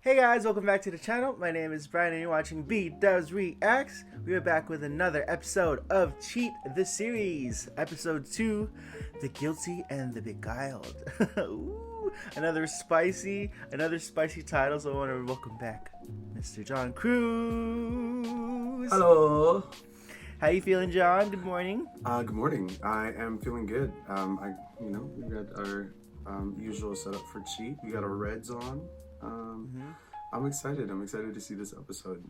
Hey guys, welcome back to the channel. My name is Brian and you're watching B Does Reacts. We are back with another episode of Cheat the Series. Episode 2, The Guilty and the Beguiled. Ooh, another spicy title, so I want to welcome back Mr. John Cruz. Hello. How you feeling, John? Good morning. Good morning. I am feeling good. We got our usual setup for Cheat. We got our reds on. I'm excited. I'm excited to see this episode.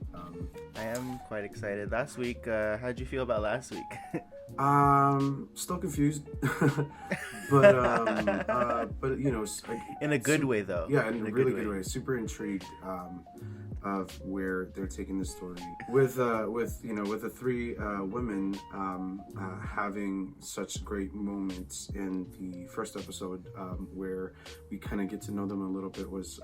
I am quite excited. Last week, how'd you feel about last week? Still confused, but you know, in a good way though. Yeah, in a really good way. Super intrigued of where they're taking the story with the three women having such great moments in the first episode where we kind of get to know them a little bit was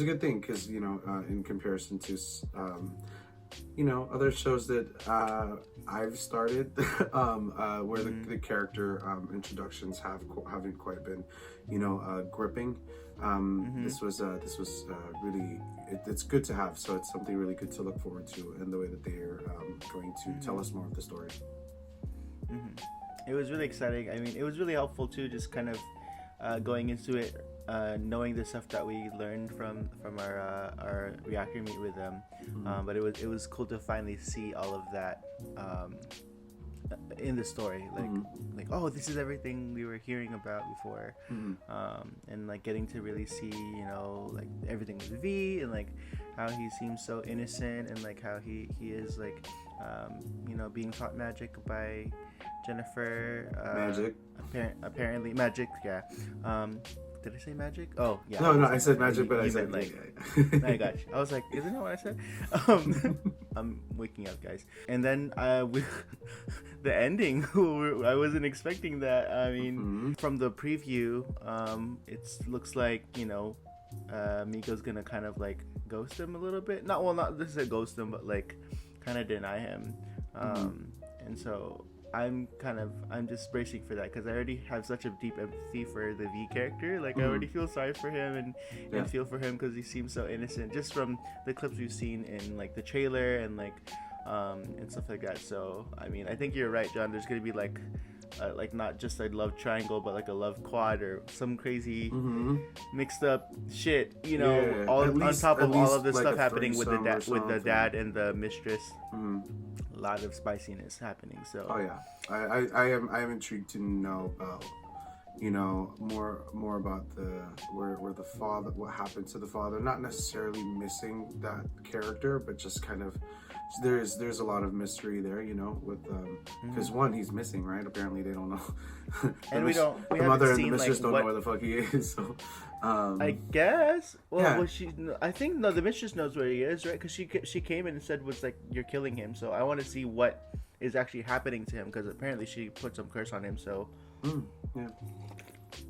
a good thing, because in comparison to other shows that I've started where the character introductions haven't quite been gripping. This was really it's good to have, so it's something really good to look forward to in the way that they're going to tell us more of the story. It was really exciting. I mean, it was really helpful too, just kind of going into it knowing the stuff that we learned from our reactor meet with them. But it was cool to finally see all of that in the story, like oh, this is everything we were hearing about before. And like getting to really see like everything with V, and like how he seems so innocent, and like how he is like being taught magic by Jennifer. Magic. Apparently magic. Yeah. Did I say magic? Oh, yeah. No, I said magic, but I said like. I got you. I was like, isn't that what I said? I'm waking up, guys. And then the ending, I wasn't expecting that. I mean, from the preview, it looks like Miguel's gonna kind of like ghost him a little bit. Not this is a ghost him, but like kind of deny him. And so I'm just bracing for that, because I already have such a deep empathy for the V character. Like I already feel sorry for him and feel for him, because he seems so innocent just from the clips we've seen in like the trailer and like and stuff like that. So I mean, I think you're right, John. There's gonna be like not just a love triangle, but like a love quad or some crazy mixed up shit, all on top of all of the stuff happening with the dad and the mistress. A lot of spiciness happening. So I am intrigued to know about more about where the father, what happened to the father. Not necessarily missing that character, but just kind of there's a lot of mystery there, with because one, he's missing, right? Apparently they don't know. And the mother and the seen, mistress like, don't know where the fuck he is. So I guess. I think the mistress knows where he is, right? Because she came in and said was like, you're killing him. So I want to see what is actually happening to him, because apparently she put some curse on him. So yeah,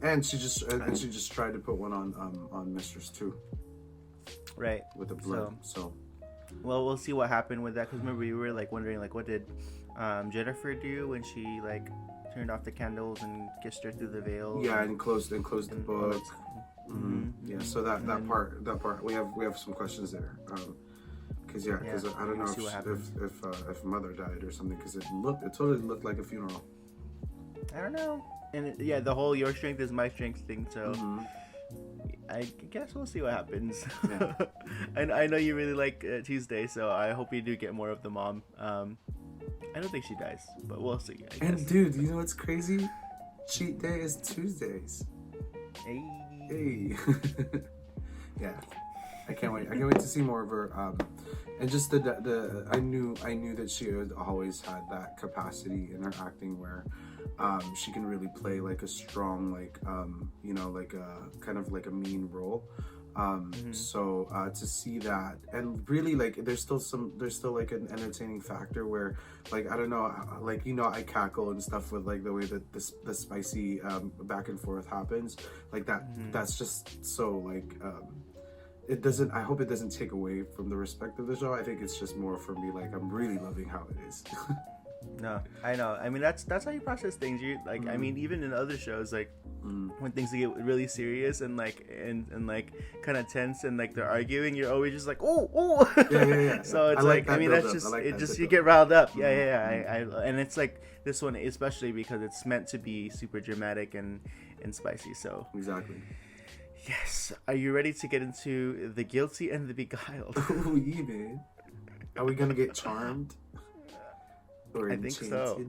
and she just tried to put one on mistress too, right, with the blood. So well, we'll see what happened with that, because remember we were like wondering like what did Jennifer do when she like turned off the candles and kissed her through the veil. Yeah, and closed the book. Yeah, so that part we have some questions there, because I don't know if mother died or something, because it totally looked like a funeral. I don't know. And the whole your strength is my strength thing, so I guess we'll see what happens. Yeah. And I know you really like Tuesday, so I hope you do get more of the mom. I don't think she dies, but we'll see, I guess. And dude, you know what's crazy? Cheat day is Tuesdays. Hey. Yeah, I can't wait. I can't wait to see more of her. And just I knew that she had always had that capacity in her acting where she can really play like a strong, like like a kind of like a mean role. So to see that, and really like there's still like an entertaining factor where, like, I don't know, like, I cackle and stuff with like the way that the spicy back and forth happens, like that. That's just so like I hope it doesn't take away from the respect of the show. I think it's just more for me, like, I'm really loving how it is. No, I know. I mean, that's how you process things. You like, I mean, even in other shows, like when things get really serious and like like kind of tense and like they're arguing, you're always just like, oh. Yeah. So it's like I mean, that's just you get riled up. Yeah. And it's like this one, especially because it's meant to be super dramatic and spicy. So exactly. Yes. Are you ready to get into the guilty and the beguiled? Oh, yeah, man. Are we gonna get charmed? Or I think so.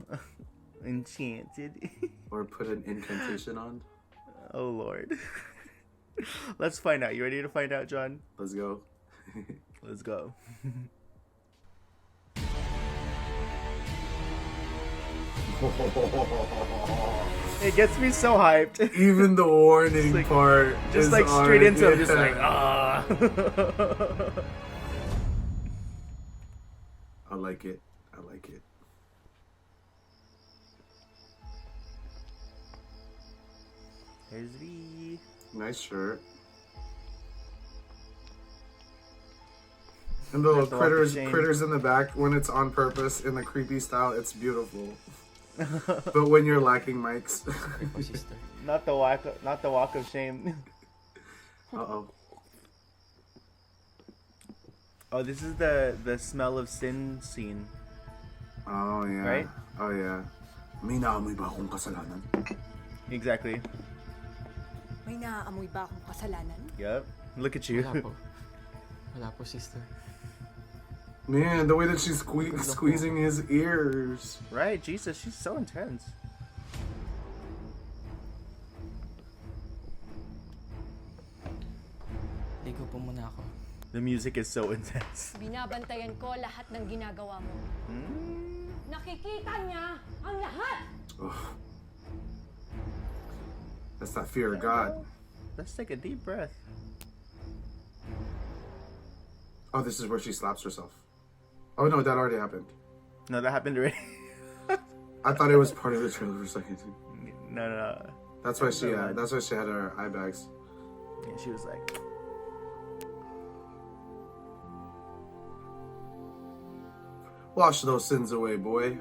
Enchanted. Or put an incantation on? Oh, Lord. Let's find out. You ready to find out, John? Let's go. Let's go. It gets me so hyped. Even the warning like, part. Just like straight into it. Just like, ah. I like it. Here's V. Nice shirt. And the little critters in the back, when it's on purpose in the creepy style, it's beautiful. But when you're lacking mics. not the walk of shame. Uh-oh. Oh, this is the smell of sin scene. Oh yeah. Right? Oh yeah. May naamoy ba akong kasalanan? Exactly. May naaamoy ba akong kasalanan? Yep. Look at you. Wala po, sister. Man, the way that she's squeezing his ears. Right, Jesus, she's so intense. Ligo po muna ako. The music is so intense. Binabantayan ko lahat ng ginagawa mo. Nakikita niya ang lahat! Oh. That's that fear of God. Let's take a deep breath. Oh, this is where she slaps herself. Oh no, that already happened. No, that happened already. I thought it was part of the trailer for a second. No. That's why she had her eye bags. Yeah, she was like, wash those sins away, boy.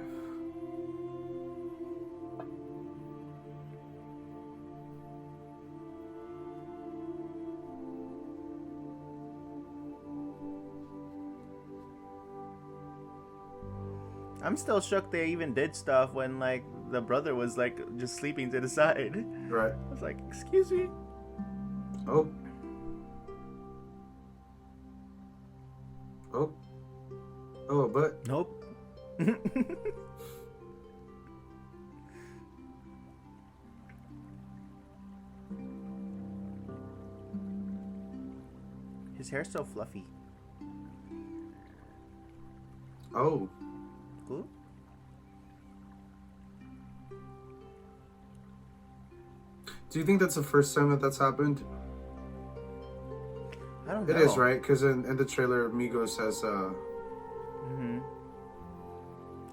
I'm still shook they even did stuff when like the brother was like just sleeping to the side. Right. I was like, excuse me. Oh. But Nope. His hair's so fluffy. oh. Cool. Do you think that's the first time that's happened? I don't know. It is, right? Because in the trailer, Migos says,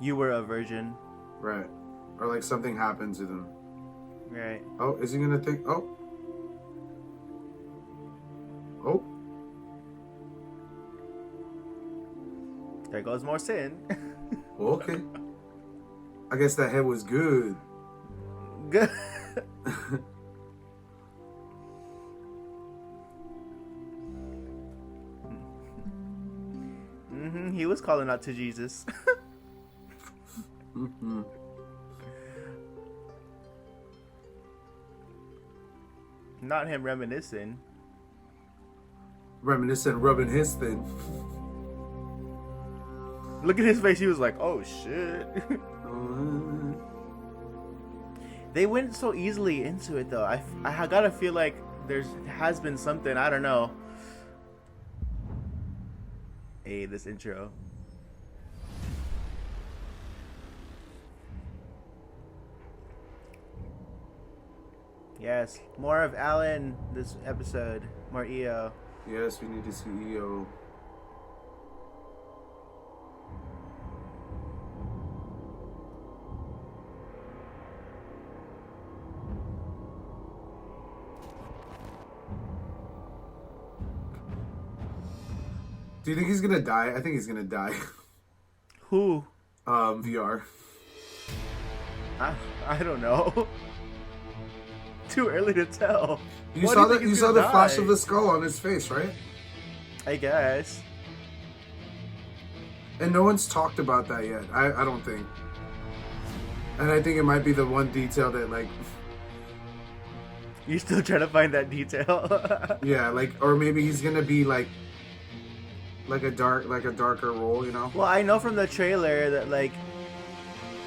You were a virgin. right. Or like something happened to them. Right. Oh, is he gonna think? Oh. There goes more sin. Okay. I guess that head was good. Good. He was calling out to Jesus. Not him reminiscing. Reminiscent, rubbing his thing. Look at his face. He was like, oh shit. They went so easily into it though. I gotta feel like there has been something. I don't know. Hey, this intro. Yes, more of Alan this episode. More EO. Yes, we need to see EO. Do you think he's gonna die? I think he's gonna die. Who? VR. I don't know. Too early to tell. You What saw do the think he's you saw gonna the flash die? of the skull on his face, right? I guess. And no one's talked about that yet. I don't think. And I think it might be the one detail that like You still trying to find that detail? yeah, like or maybe he's gonna be like a darker role, you know? Well, I know from the trailer that like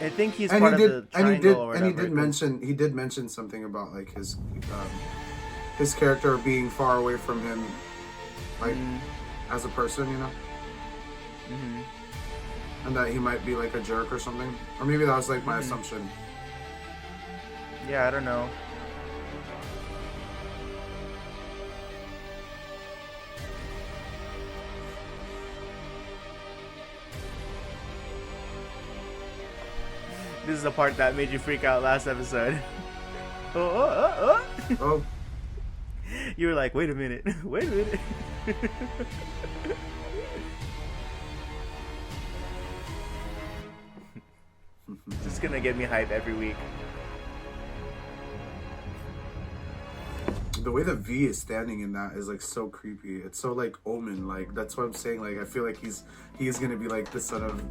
I think he's And part he of did the and he triangle did or and whatever. he did mention something about like his character being far away from him like as a person, you know? Mm-hmm. And that he might be like a jerk or something. Or maybe that was like my assumption. Yeah, I don't know. This is the part that made you freak out last episode. Oh. Oh, You were like, wait a minute. Wait a minute. Just gonna get me hype every week. the way the V is standing in that is like so creepy. It's so like Omen, like that's what I'm saying. Like I feel like he is gonna be like the son of,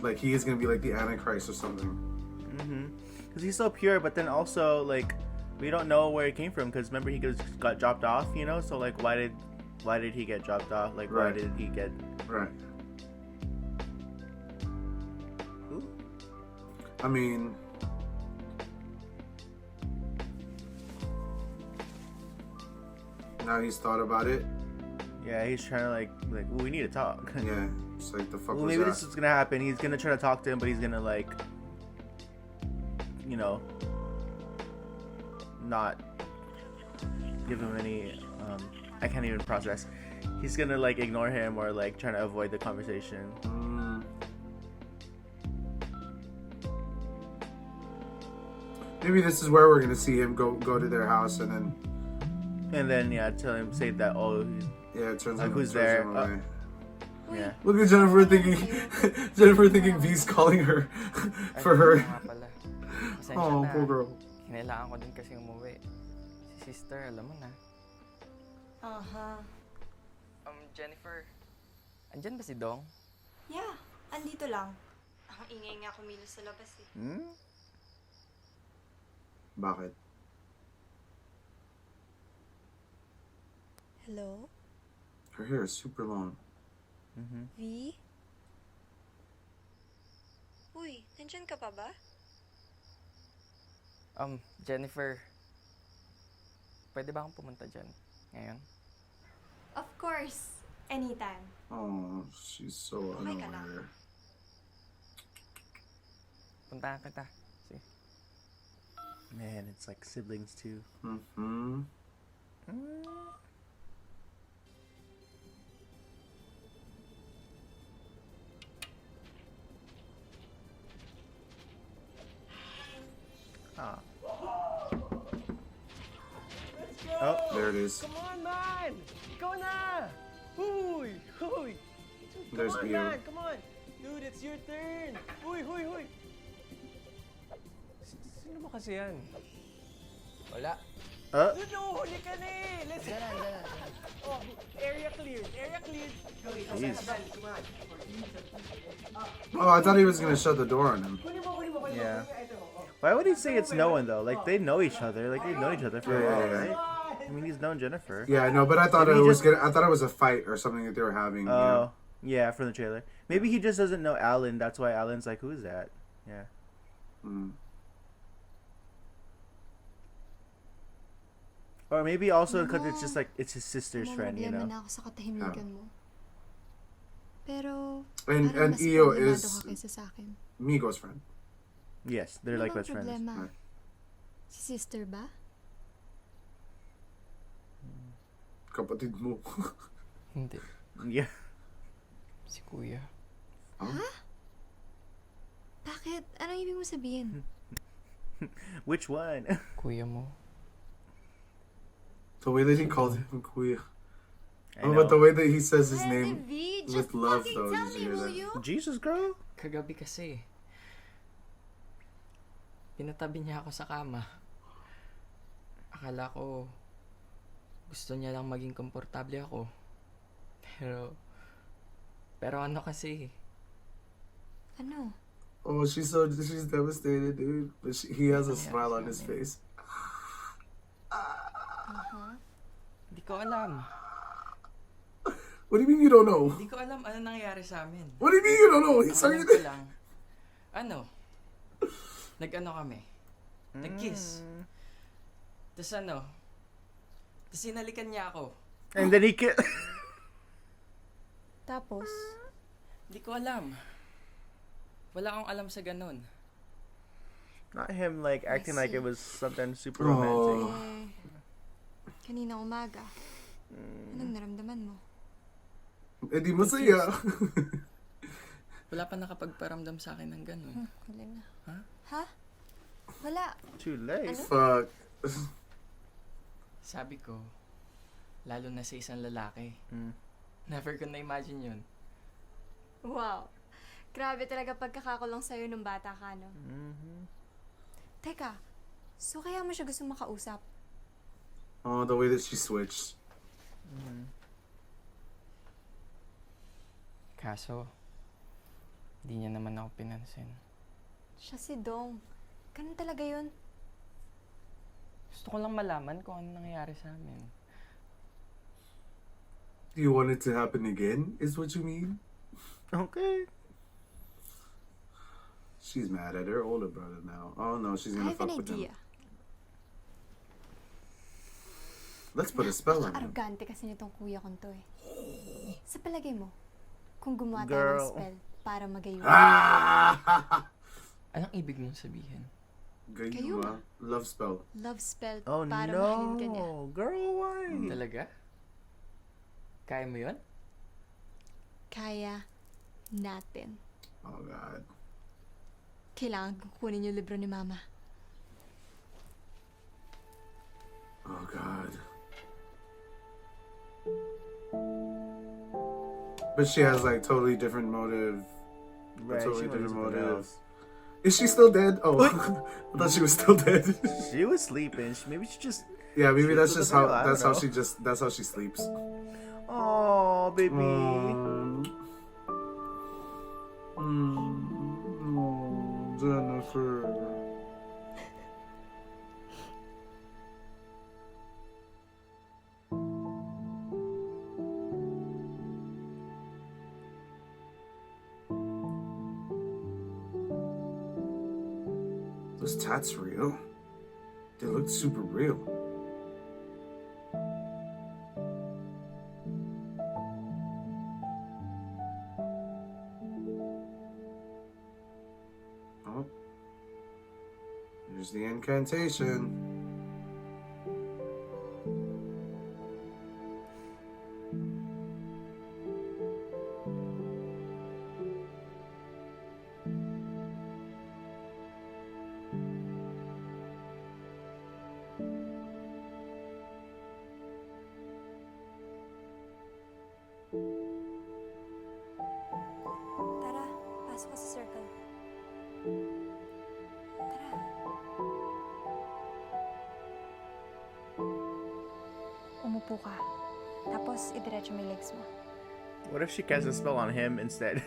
like he is gonna be like the Antichrist or something. Because he's so pure, but then also like we don't know where it came from. Because remember he got dropped off, you know. So like why did he get dropped off? Like why Right. did he get? Right. Ooh. I mean, now he's thought about it. Yeah, he's trying to like well, we need to talk. Yeah, it's like the fuck Well, was maybe that? this is gonna happen. He's gonna try to talk to him, but he's gonna like, you know, not give him any. I can't even process. He's gonna like ignore him or like trying to avoid the conversation. Maybe this is where we're gonna see him go to their house and then Yeah, tell him say that. Oh, he's, yeah, it turns Like, him, who's turns there? him away. yeah. Look at Jennifer thinking V's calling her for her. Nga pala. Pasensya Oh, na. poor girl. Kinailangan ko din kasi umuwi. Si sister, alam mo na. Jennifer. Andyan ba si Dong? Yeah, andito lang. Ang ingay nga kumilos sa labas eh. Bakit? Hello? Her hair is super long. V? Uy, nandyan ka pa ba? Jennifer. Pwede ba akong pumunta dyan ngayon? Of course. Anytime. Oh, she's so Okay ka lang. unaware. Puntahan kita. See? Man, it's like siblings too. Mm-hmm. Ah. Oh, There it is. Come on, man! Ikaw na! Huy! Huy! There's Come on, Gaya. man! Come on! Dude, it's your turn! Huy! Huy! Huy! Sino ba kasi yan? Wala. Dude, nahuhuli ka na eh! Let's go! Oh, area cleared! Area cleared! jeez. Oh, I thought he was gonna shut the door on him. Yeah. Why would he say it's no one though? Like they know each other. Like they've known each other for a while, Yeah. right? I mean, he's known Jennifer. Yeah, I know, but I thought Maybe it he was just- I thought it was a fight or something that they were having. Oh, yeah, from the trailer. Maybe he just doesn't know Alan. That's why Alan's like, "Who's that?" Yeah. Or maybe also because it's just like it's his sister's friend, you know. na ako sa katahimikan mo. Pero, And parang mas Iyo problemado is ka kaysa sa akin. Migo's friend. Yes, they're Ano like bang best friends. problema? Right. Si sister ba? Kapatid mo. Hindi. Yeah. Si Kuya. Bakit? Anong ibig mo sabihin? Which one? Kuya mo. The way that he called him Kuya. I Oh, know. but the way that he says his name V, with love, though. Did you hear that? Jesus, girl. Kagabi kasi. Pinatabi niya ako sa kama. Akala ko gusto niya lang maging komportable ako. Pero ano kasi? Ano? Oh, she's devastated, dude. But he has a smile on his face. Hindi ko alam. What do you mean you don't know? Hindi ko alam ano nangyayari sa amin. What do you mean you don't know? He's Ang alam ko lang, nag-ano kami. Nag-kiss. Tapos tapos sinalikan niya ako. And then he Tapos? Hindi ko alam. Wala akong alam sa ganun. Not him like acting like it was something super Oh. romantic. Kanina umaga. Anong naramdaman mo? Eh, di masaya. Wala pa nakapagparamdam sa akin ng ganun. Wala na. Ha? Ha? Wala. Too late. Fuck. Sabi ko, lalo na sa isang lalaki. Never ko na-imagine yun. Wow. Grabe talaga pagkakakulong sa'yo nung bata ka, no? Teka, so kaya mo siya gusto makausap? Oh, the way that she switched. Kaso, di niya naman ako pinansin. Siya si Dong. Ganun talaga yun. Gusto ko lang malaman kung ano nangyayari sa amin. Do you want it to happen again, is what you mean? Okay. She's mad at her older brother now. Oh no, she's I gonna have an fuck with him. idea. Let's put a spell on him. Arrogante kasi nitong kuya kong to eh. Sa palagay mo, kung gumawa tayo ng Girl. spell para magayon. Ah! Anong ibig mong sabihin? Gayuma. Love spell. Love spell Oh para mahalin ka niya. no, girl, why? Talaga? Kaya mo yun? Kaya natin. Oh god. Kailangan kukunin yung libro ni Mama. Oh god. But she has like totally different motive. Right, totally she wanted different something motive. else. Is she still dead? Oh, I thought she was still dead. She was sleeping. Maybe she just. Yeah, maybe She that's was just a how girl, I don't that's how she sleeps. Oh, baby. Oh, Jennifer. Those tats real? They look super real. Oh. There's the incantation. Tara, pasok ka sa circle. Tara. Umupo ka. Tapos, idiretso mo yung legs mo. What if she casts a spell on him instead?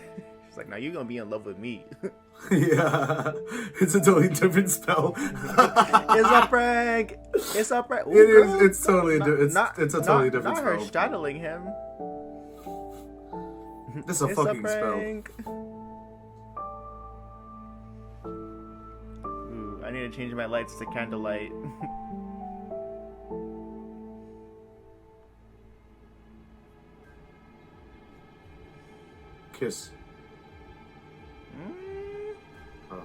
She's like, now you're gonna be in love with me. Yeah, it's a totally different spell. It's a prank. It's a prank. Ooh, It is. girl. It's totally. It's a totally different Not her spell. straddling him. This is a It's fucking a spell. prank. Ooh, I need to change my lights to candlelight. Kiss. Oh.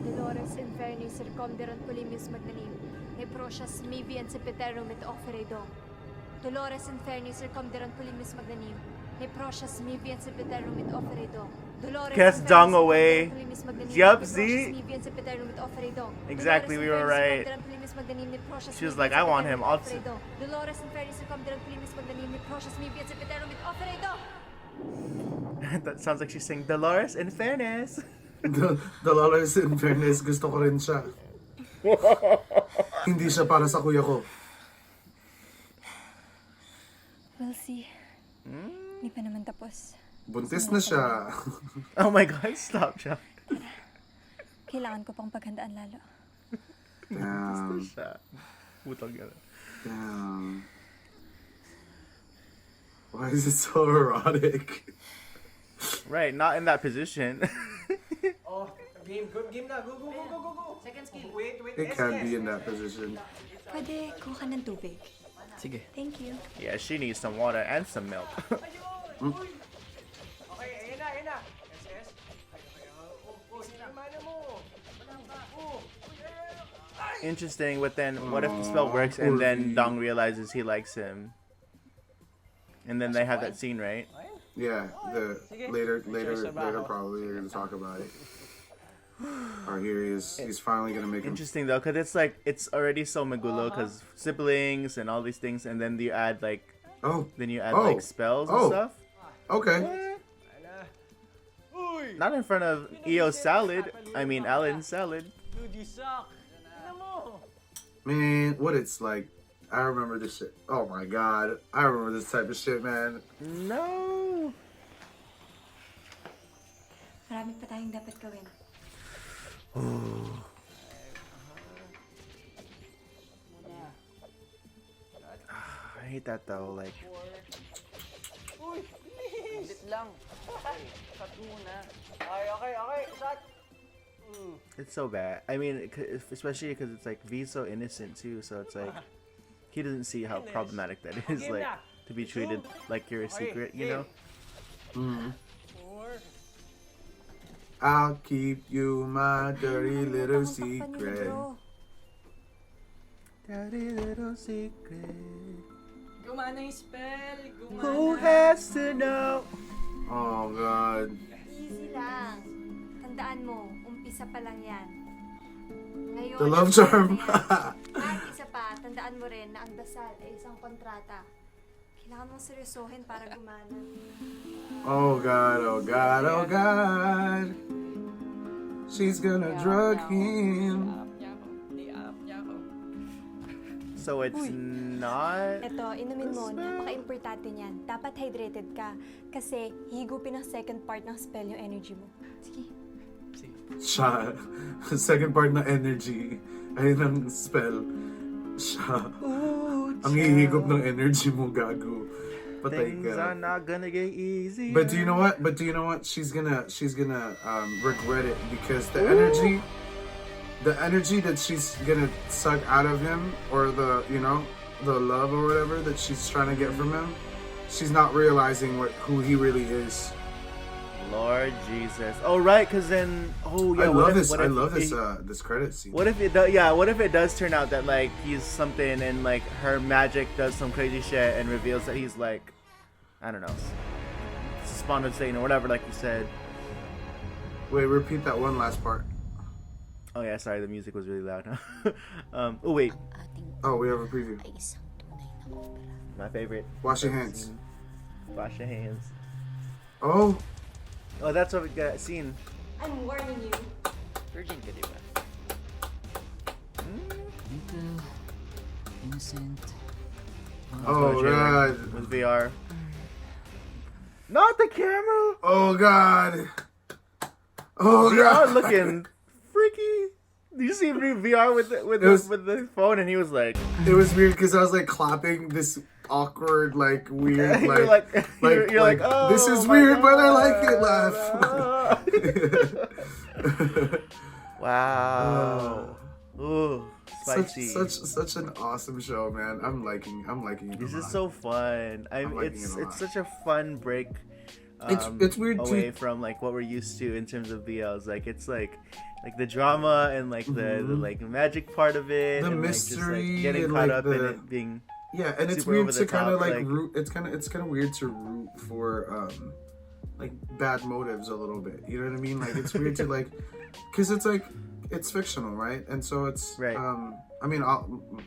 Dolores inferni circumderant pulimis magnanim, ne prochas mivi and sepiterum et offeredo. Dolores inferni circumderant pulimis magnanim, ne prochas mivi and sepiterum et offeredo. Dolores Cast inferni dung away. circumderant pulimis magnanim, Yup, ne see? prochas mivi and sepiterum et offeredo. Exactly, we were Dolores right. inferni circumderant pulimis magnanim, ne prochas She was mivi like, and I want sepiterum him et also. offeredo. Dolores inferni circumderant pulimis magnanim, ne prochas mivi and sepiterum et offeredo. That sounds like she's saying Dolores in fairness. Dolores, in fairness, gusto ko rin siya. Hindi siya para sa kuya ko. We'll see. Hindi pa naman tapos. Buntis na siya. Oh my God, stop, Chuck. Kailangan ko pang paghandaan lalo. Damn. Putang ina. Damn. Why is it so erotic? Right, not in that position. Oh, game na. Go. Second skill. Wait. It can't be in that position. Pwede kuha ka ng tubig. Sige. Thank you. Yeah, she needs some water and some milk. Okay, ayun na. Yes. Sige, mana mo. Interesting, but then what if the spell works and then Dong realizes he likes him? And then they have that scene, right? Yeah, later probably they're gonna talk about it. Or here he is. He's finally gonna make him. Interesting though, because it's like it's already so magulo because siblings and all these things, and then you add like like spells and stuff. Okay. Not in front of Alan's salad. Dude, you suck. Tignan mo. Man, what it's like. I remember this shit. Oh my God. I remember this type of shit, man. No. Marami pa tayong dapat gawin. I hate that though, like. Uy, please. lang. Shot muna. Okay. Shot. It's so bad. I mean, especially because it's like V's so innocent too, so it's like he doesn't see how problematic that is, like to be treated like you're a secret, you know? I'll keep you my dirty little secret. Dirty little secret. Gumana yung spell. Who has to know? Oh God. Easy lang. Tandaan mo, umpisa pa lang yan. Ngayon, The love charm. At isa pa, tandaan mo rin na ang dasal ay isang kontrata. Kailangan mong seryosohin para gumana. Oh God. She's gonna drug him. So it's not. Eto, inumin mo. Napaka-importante niyan. Dapat hydrated ka. Kasi higupin ang second part ng spell yung energy mo. Sige. Siya. Second part na energy. Ayun ang spell. Siya. Ang hihigop ng energy mo, gago. Patay Things ka. are not gonna get easy. But do you know what? She's gonna regret it because the energy that she's gonna suck out of him, or the love or whatever that she's trying to get from him, she's not realizing who he really is. Lord Jesus. Oh right, because then I love this credit scene. What if it does? Yeah, what if it does turn out that like he's something and like her magic does some crazy shit and reveals that he's like, I don't know, spawned Satan or whatever, like you said. Wait, repeat that one last part. Oh yeah, sorry, the music was really loud. Huh? Oh wait, Oh, we have a preview. my favorite. Wash your hands. Wash your hands. Oh, That's what we got seen. I'm warning you. Virgin ka, di ba? Little innocent. oh God. With VR. Not the camera. Oh God. Oh VR God. looking freaky. Do you see VR with the phone, and he was like, It was weird because I was like clapping this awkward, like weird, You're like, you're like, oh, this is my weird, but I like it. Laugh. Wow. Ooh, spicy. Such an awesome show, man. I'm liking it. This a is lot. so fun. liking it a lot. It's such a fun break. It's weird away too. from like what we're used to in terms of BLs. Like it's like the drama and like the like magic part of it, The and mystery like, just, like, getting and, caught like, up in it being. Yeah, and it's super weird over to the kind of top, like like- root. It's kind of weird to root for like bad motives a little bit. You know what I mean? Like it's weird to like, because it's like it's fictional, right? And so it's Right. I mean, all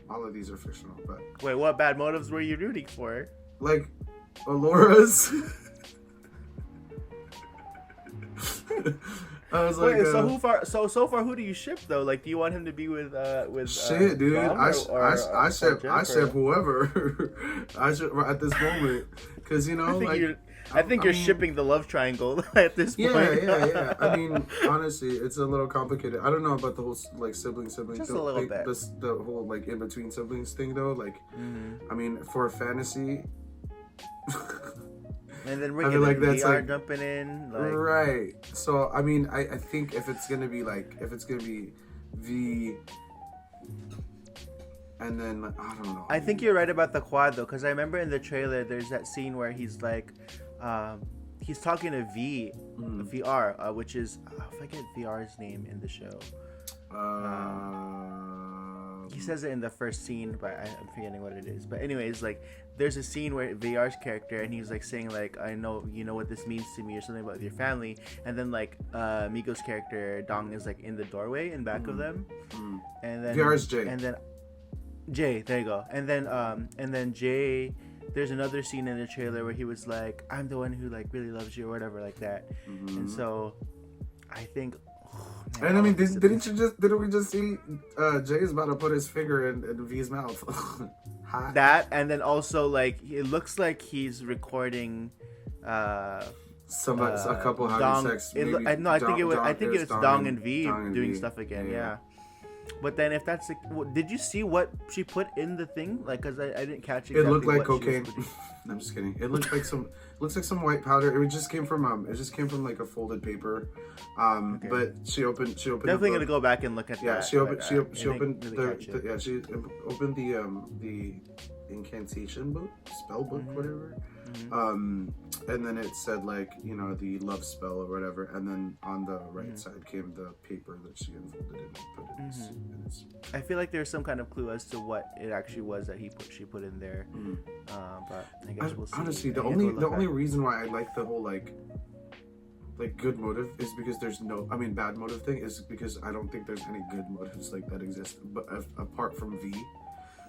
of these are fictional, but Wait, what bad motives were you rooting for? like Alora's. I was like, wait, so far, who do you ship though? Like, do you want him to be with shit, dude? Dom I ship Jennifer? whoever. I ship at this moment because you know, I think you're shipping the love triangle at this point. Yeah. I mean, honestly, it's a little complicated. I don't know about the whole like sibling. Just a little bit. The whole like in between siblings thing though. Like, I mean, for a fantasy. And then I mean, like that's VR like jumping in, like... right. So I mean, I think if it's gonna be V, and then I don't know. I think you're right about the quad though, because I remember in the trailer there's that scene where he's like, he's talking to VR, which is I forget VR's name in the show. He says it in the first scene, but I'm forgetting what it is. But anyways, like there's a scene where VR's character and he's like saying like, I know you know what this means to me or something about your family, and then like Migo's character Dong is like in the doorway in back of them, and then VR's Jay, and then Jay, there you go, and then Jay. There's another scene in the trailer where he was like, I'm the one who like really loves you or whatever like that, and so I think. Man, and I mean, didn't we just see Jay's about to put his finger in V's mouth? That, and then also like it looks like he's recording a couple having sex. I think it was Dong and V doing stuff again. Yeah. But then if that's did you see what she put in the thing? Like, cause I didn't catch exactly. It looked like cocaine. I'm just kidding. It looked like some white powder. It just came from like a folded paper. Okay. But she opened. Definitely gonna go back and look at that. Yeah, she opened the incantation book, spell book, whatever. And then it said like, you know, the love spell or whatever, and then on the right side came the paper that she unfolded and put in this. I feel like there's some kind of clue as to what it actually was that she put in there. But I guess we'll see. Honestly, the only reason why I like the whole like good motive is because bad motive thing is because I don't think there's any good motives like that exist, but apart from V.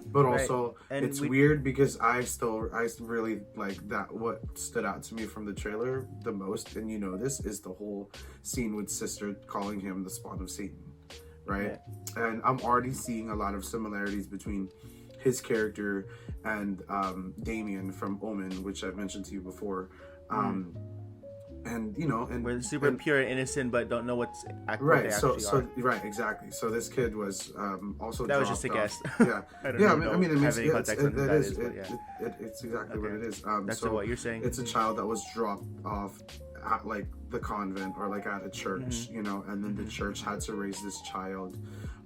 But also, it's weird because I really like that. What stood out to me from the trailer the most, and you know this, is the whole scene with Sister calling him the spawn of Satan, right? Yeah. And I'm already seeing a lot of similarities between his character and Damien from Omen, which I've mentioned to you before. And you know, and we're super pure and innocent, but don't know what's actually right. So right, exactly. So this kid was also that was just a guess. Yeah, I mean, it makes any context on who that is, but it's exactly what it is. That's so what you're saying. It's a child that was dropped off at like the convent or like at a church, you know, and then the church had to raise this child.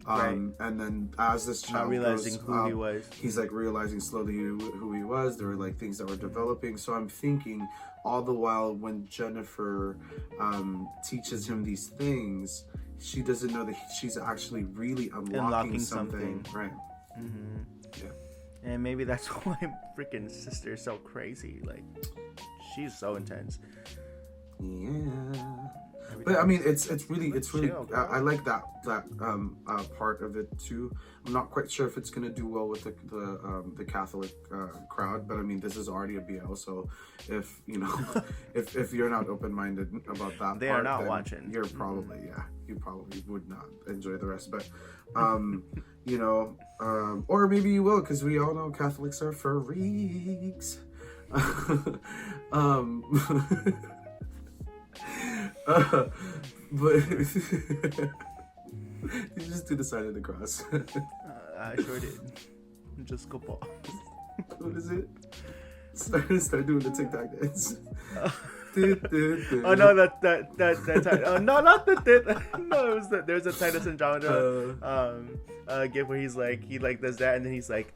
And then as this child realizing who he was, he's like realizing slowly who he was. There were like things that were developing. So I'm thinking all the while when Jennifer teaches him these things, she doesn't know that she's actually really unlocking something. Right. Yeah. And maybe that's why freaking Sister is so crazy. Like, she's so intense. Yeah. But I mean, it's really I like that part of it too. I'm not quite sure if it's gonna do well with the Catholic crowd, but I mean, this is already a BL, so if you know if you're not open minded about that, they are not watching. You're probably you probably would not enjoy the rest, but you know, or maybe you will, because we all know Catholics are freaks. But you just do the sign of the cross. I sure did. Just go ball. What is it? Start doing the TikTok dance. Oh no, that oh no, not the no, it was there's a Titus Andromeda gift where he's like he does that and then he's like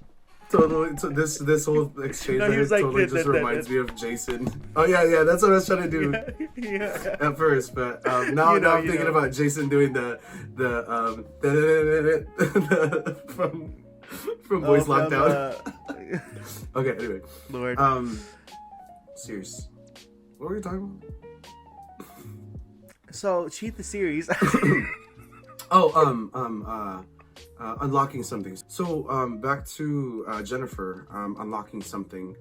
totally. So this whole exchange totally just reminds me of Jason. Oh yeah, that's what I was trying to do at first, but now I'm thinking about Jason doing the from Boys Lockdown. Okay, anyway, Lord. Serious. What were you talking about? So cheat the series. Unlocking something. So back to Jennifer unlocking something.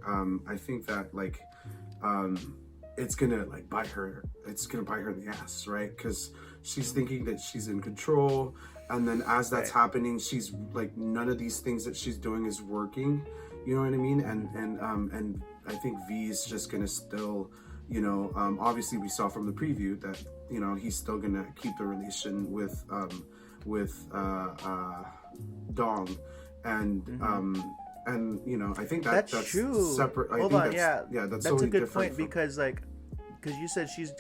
I think that like it's gonna like bite her. It's gonna bite her in the ass, right? Because she's thinking that she's in control, and then as that's happening, she's like, none of these things that she's doing is working. You know what I mean? And I think V is just gonna still, you know, obviously we saw from the preview that, you know, he's still gonna keep the relation with Dong, and you know, I think that's true. Separate. Hold on, that's that's totally a good different point because you said she's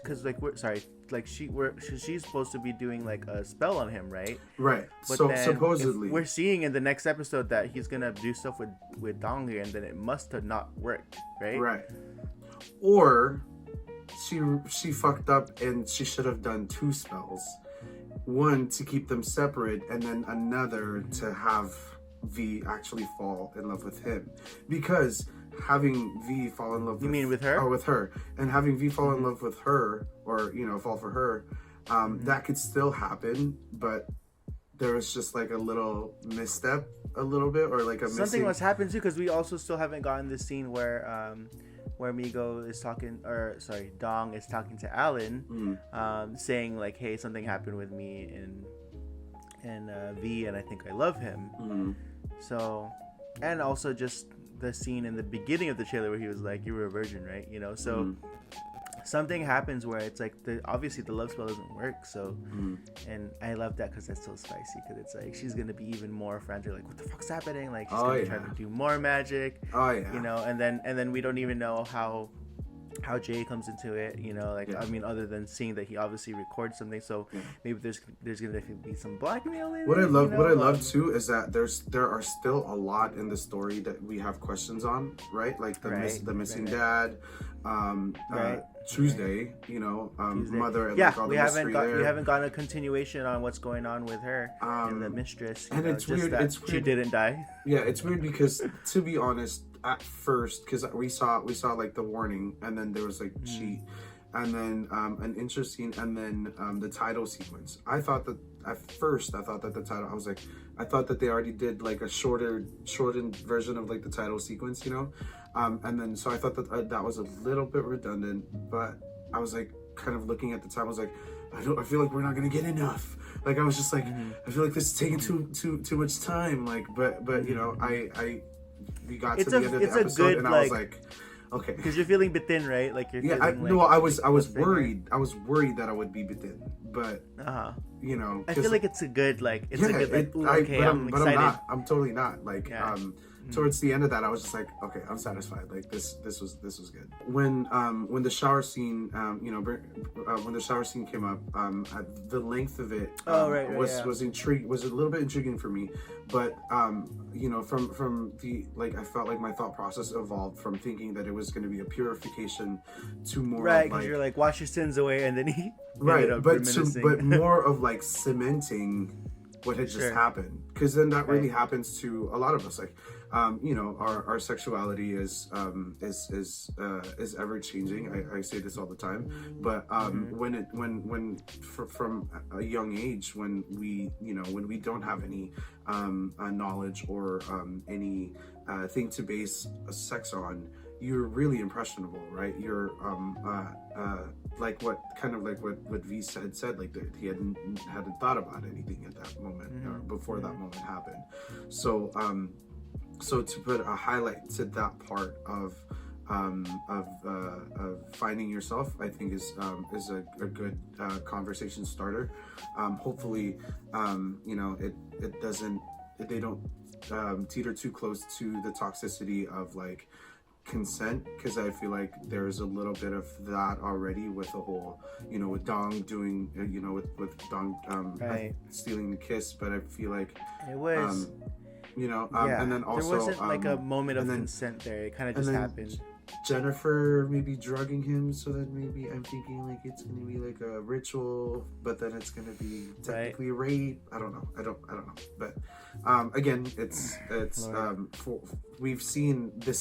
supposed to be doing like a spell on him, right? Right. But so then supposedly we're seeing in the next episode that he's gonna do stuff with Dong here, and then it must have not worked, right? Right. Or she fucked up and she should have done 2 spells. One to keep them separate, and then another to have V actually fall in love with him. Because having V fall in love You mean with her? Oh, with her. And having V fall in love with her, or, you know, fall for her, that could still happen, but there was just like a little misstep a little bit, or like a something must happen too, because we also still haven't gotten this scene where Migo is talking, or sorry, Dong is talking to Alan, saying like, hey, something happened with me and V, and I think I love him. So, and also just the scene in the beginning of the trailer where he was like, you were a virgin, right? You know, so something happens where it's like obviously the love spell doesn't work. So, and I love that because that's so spicy, because it's like she's gonna be even more frantic, like, what the fuck's happening? Like, she's gonna try to do more magic. You know, and then we don't even know how Jay comes into it, you know, like, I mean, other than seeing that he obviously records something, so maybe there's gonna be some blackmail in what it. What I love too is that there are still a lot in the story that we have questions on, right? Like the missing dad, Tuesday, you know, mother, and like all the mystery there. We haven't gotten a continuation on what's going on with her and the mistress. And it's weird. It's weird. She didn't die. Yeah, it's weird because, to be honest, at first, because we saw like the warning, and then there was like cheat, and then an interesting, and then the title sequence. I thought that the title, I thought that they already did like a shortened version of like the title sequence, you know, and then so I thought that that was a little bit redundant, but I was like kind of looking at the time, I was like, I feel like we're not gonna get enough. Like, I was just like, I feel like this is taking too much time. Like, but you know, we got to the end of the episode, and I was like, okay, because you're feeling bitin, right? Like, you're feeling I was worried. I was worried that I would be bitin, but you know, I feel like it's a good I'm excited. I'm totally not. Like, towards the end of that, I was just like, okay, I'm satisfied. Like, this was good. When the shower scene, you know, when the shower scene came up, the length of it was intriguing. Was a little bit intriguing for me, but you know, from the, like, I felt like my thought process evolved from thinking that it was going to be a purification to more right, because you're like, wash your sins away, and then he but more of like cementing what had just happened, because then that really happens to a lot of us. Like, you know, our sexuality is ever changing. I say this all the time, but when from a young age, when we don't have any knowledge or any thing to base sex on, you're really impressionable, right? You're like what V said, like that he hadn't thought about anything at that moment or before that moment happened. So so to put a highlight to that part of finding yourself, I think is a good conversation starter. Hopefully, you know, they don't teeter too close to the toxicity of like consent, because I feel like there's a little bit of that already with the whole, you know, with Dong doing, you know, with Dong stealing the kiss, but I feel like it was you know, and then also there wasn't like a moment of consent there. It kind of just happened. Jennifer maybe drugging him, so that maybe I'm thinking like it's gonna be like a ritual, but then it's gonna be technically rape. I don't know. But again, it's we've seen the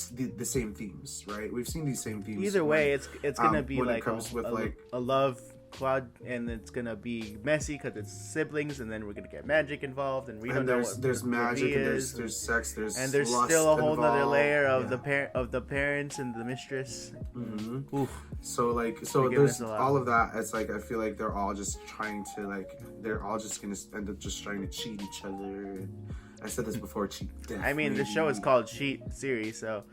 same themes, right? We've seen these same themes. Either way, it's gonna be when like it comes with like a love quad, and it's gonna be messy because it's siblings, and then we're gonna get magic involved, and we don't know what there's magic, and is, there's sex, there's still a whole other layer of the parents and the mistress. Mm-hmm. Oof. So there's all of that. It's like I feel like they're all just trying to they're all just gonna end up just trying to cheat each other. I said this before, cheat death. I mean, the show is called Cheat Series, so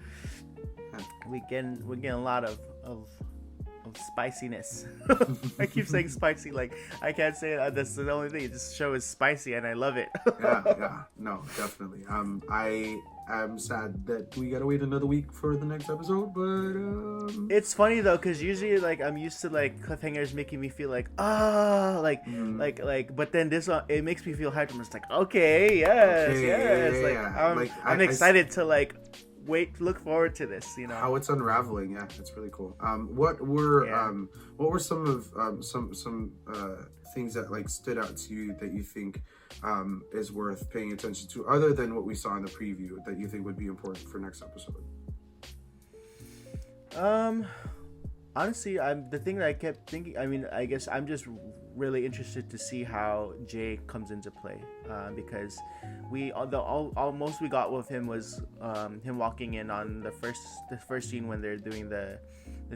we getting a lot of spiciness. I keep saying spicy, like I can't say it. That's the only thing. This show is spicy, and I love it. yeah, no, definitely. I am sad that we gotta wait another week for the next episode, but it's funny though, because usually like I'm used to like cliffhangers making me feel like but then this one it makes me feel hyped. I'm just like, okay, yes. I'm excited to like look forward to this, you know, how it's unraveling. Yeah, it's really cool. What were some of some things that like stood out to you that you think is worth paying attention to, other than what we saw in the preview, that you think would be important for next episode? Honestly, the thing that I kept thinking, I mean, I guess I'm just really interested to see how Jay comes into play, because most we got with him was him walking in on the first scene when they're doing the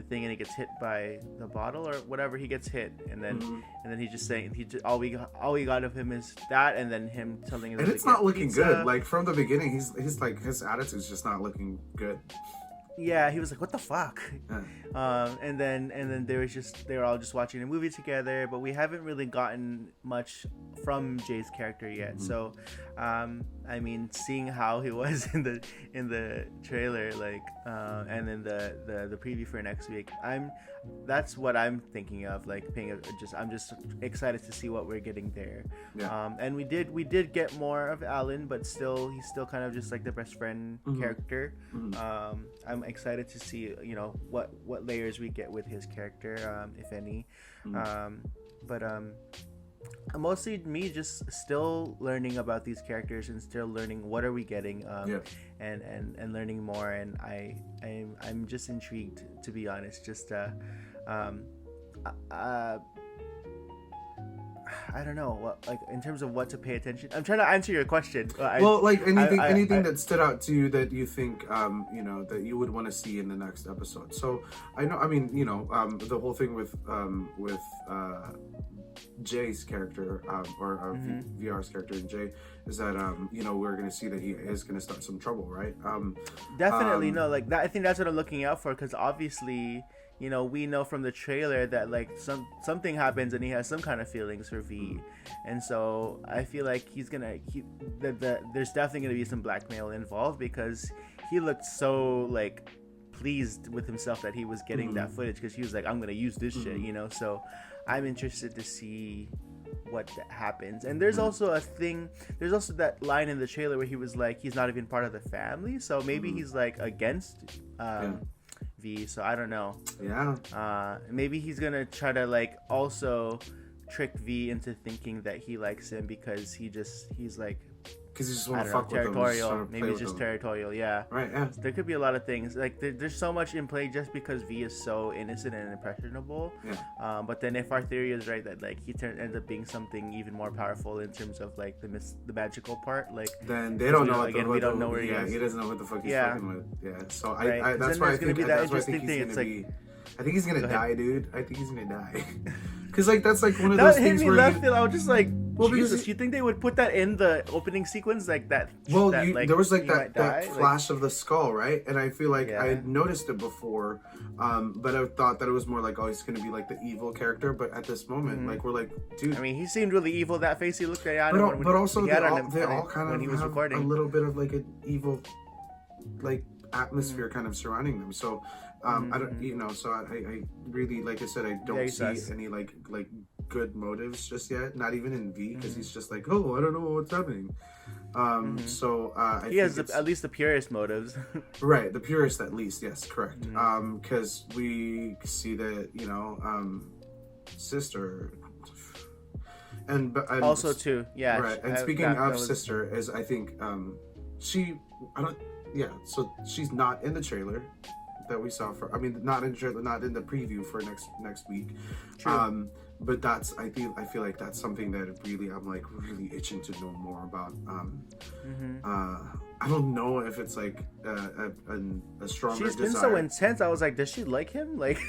thing, and he gets hit by the bottle or whatever. He gets hit, and then he's just saying all we got of him is that, and then him telling him, and it's not looking good. Like from the beginning, he's like, his attitude's just not looking good. Yeah, he was like, what the fuck? And then they were all just watching a movie together, but we haven't really gotten much from Jay's character yet. So I mean, seeing how he was in the trailer, like and then the preview for next week, that's what I'm thinking of, like I'm just excited to see what we're getting there. And we did get more of Alan, but he's still kind of just like the best friend character. I'm excited to see, you know, what layers we get with his character, if any. But mostly me just still learning about these characters and still learning what are we getting, and learning more, and I'm just intrigued, to be honest. Just I don't know, like in terms of what to pay attention. I'm trying to answer your question. Anything that stood out to you that you think you know, that you would want to see in the next episode. So I mean, you know, the whole thing with Jay's character, or VR's character in Jay, is that you know, we're gonna see that he is gonna start some trouble, right? Definitely. No, like that, I think that's what I'm looking out for, because obviously, you know, we know from the trailer that like something happens and he has some kind of feelings for V, and so I feel like there's definitely gonna be some blackmail involved, because he looked so like pleased with himself that he was getting that footage, because he was like, I'm gonna use this shit, you know. So I'm interested to see what happens. And there's also that line in the trailer where he was like, he's not even part of the family, so maybe he's like against V, so I don't know. Maybe he's gonna try to like also trick V into thinking that he likes him, because he's like, because you just want to fuck territorial. With them. Maybe it's just territorial. Yeah. Right. Yeah. There could be a lot of things. Like there's so much in play just because V is so innocent and impressionable. Yeah. But then if our theory is right, that like he ends up being something even more powerful in terms of like the magical part, like then they don't know. We don't know where he is. He doesn't know what the fuck he's fucking with. Yeah. So I that's why I think he's gonna be. I think he's gonna die, dude. I think he's gonna die. Because like that's like one of those things where I was just like, Jesus, you think they would put that in the opening sequence, like that? Well, there was like that flash of the skull, right? And I feel like I had noticed it before, but I thought that it was more like, oh, he's gonna be like the evil character. But at this moment, like we're like, dude. I mean, he seemed really evil. That face he looked at, but also they all kind of have recording. A little bit of like an evil, like atmosphere kind of surrounding them. So. I don't, you know, so I really, like I said, I don't see any like good motives just yet. Not even in V, because he's just like, oh, I don't know what's happening. So he has at least the purest motives. Right, the purest at least. Yes, correct. Because we see that, you know, sister, and also too, yeah. Right, and speaking of sister, is I think so she's not in the trailer that we saw not in the trailer, not in the preview for next week. True. but that's I feel like that's something that really I'm like really itching to know more about. I don't know if it's like a stronger She's been desire. so intense. I was like, does she like him? Like,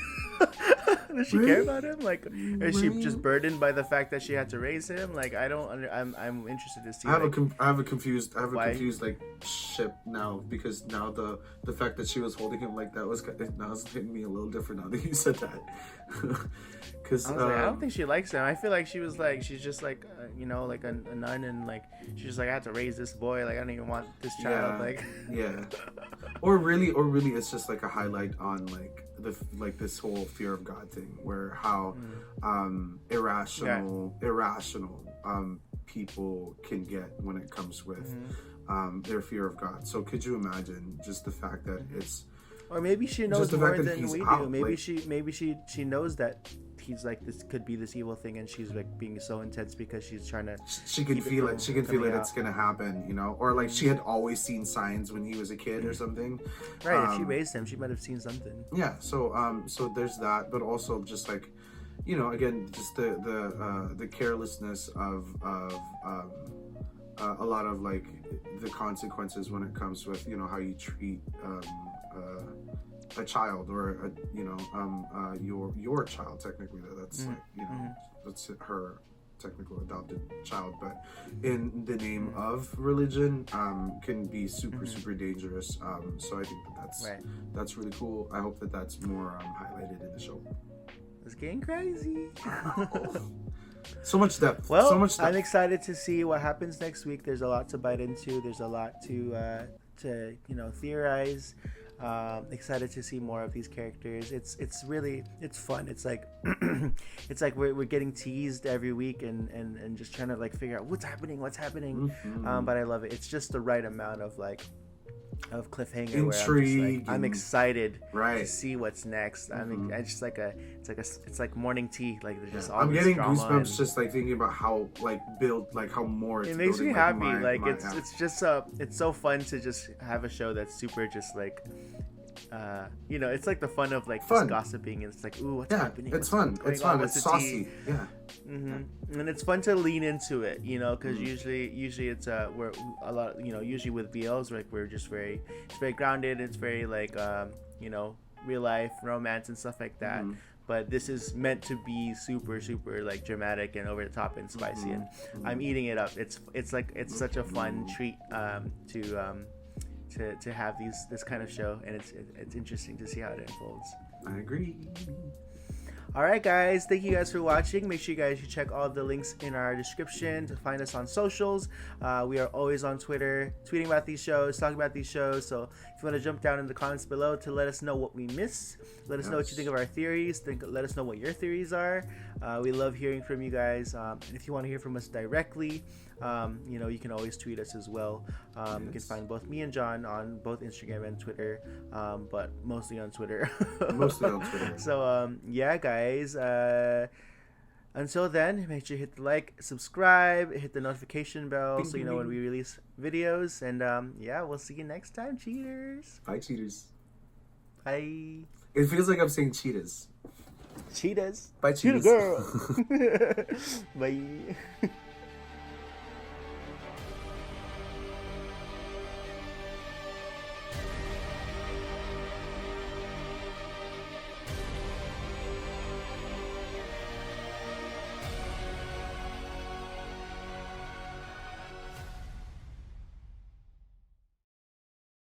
does she care about him? Like, is she just burdened by the fact that she had to raise him? Like, I don't. I'm interested to see. I have a confused why? like ship now, because now the fact that she was holding him like that was now it's hitting me a little different now that you said that. Because I don't think she likes him. I feel like she's just like like a nun, and like she's just like, I had to raise this boy. Like, I don't even want this child. Like, yeah, or really, it's just like a highlight on like this whole fear of God thing, where how irrational people can get when it comes with their fear of God. So could you imagine just the fact that it's, or maybe she knows the more fact that than he's we do. out, Maybe like- she knows that he's like, this could be this evil thing, and she's like being so intense because she's trying to. she can keep feel from it. She can feel coming it. out. It's gonna happen, or like she had always seen signs when he was a kid or something. Right. If she raised him, she might have seen something. Yeah. So there's that, but also just like, again, just the carelessness of a lot of like the consequences when it comes with how you treat a child, or your child, technically. That's like that's her technical adopted child, but in the name of religion can be super dangerous. So I think that's really cool. I hope that that's more highlighted in the show. It's getting crazy. So much depth. Well, so much depth. I'm excited to see what happens next week. There's a lot to bite into. There's a lot to theorize. Excited to see more of these characters. It's fun. It's like it's like we're getting teased every week and just trying to like figure out what's happening. But I love it. It's just the right amount of like of cliffhanger, intrigue. Where I'm excited right. to see what's next. I mean, it's just like it's like morning tea. Like there's just all I'm this getting drama goosebumps just like thinking about how how more it makes me building, happy. my It's just it's so fun to just have a show that's super just like it's like the fun of like just gossiping, and it's like, ooh, what's happening? It's fun. It's fun. It's saucy. Yeah. And it's fun to lean into it, because usually it's we're a lot, usually with BLs, like we're just it's very grounded. It's very like real life romance and stuff like that. But this is meant to be super like dramatic and over the top and spicy, and I'm eating it up. It's such a fun treat to have this kind of show, and it's interesting to see how it unfolds. I agree. All right, guys. Thank you guys for watching. Make sure you guys check all the links in our description to find us on socials. We are always on Twitter, tweeting about these shows, talking about these shows. So if you want to jump down in the comments below to let us know what we miss, let us know what you think of our theories. Let us know what your theories are. We love hearing from you guys. And if you want to hear from us directly, you can always tweet us as well. You can find both me and John on both Instagram and Twitter, but mostly on Twitter. So yeah, guys, until then, make sure you hit the like, subscribe, hit the notification bell so you know when we release videos, and we'll see you next time, cheaters. Bye, cheaters. Bye. It feels like I'm saying cheetahs. Cheetahs. Bye, cheetahs. Cheetah girl. Bye.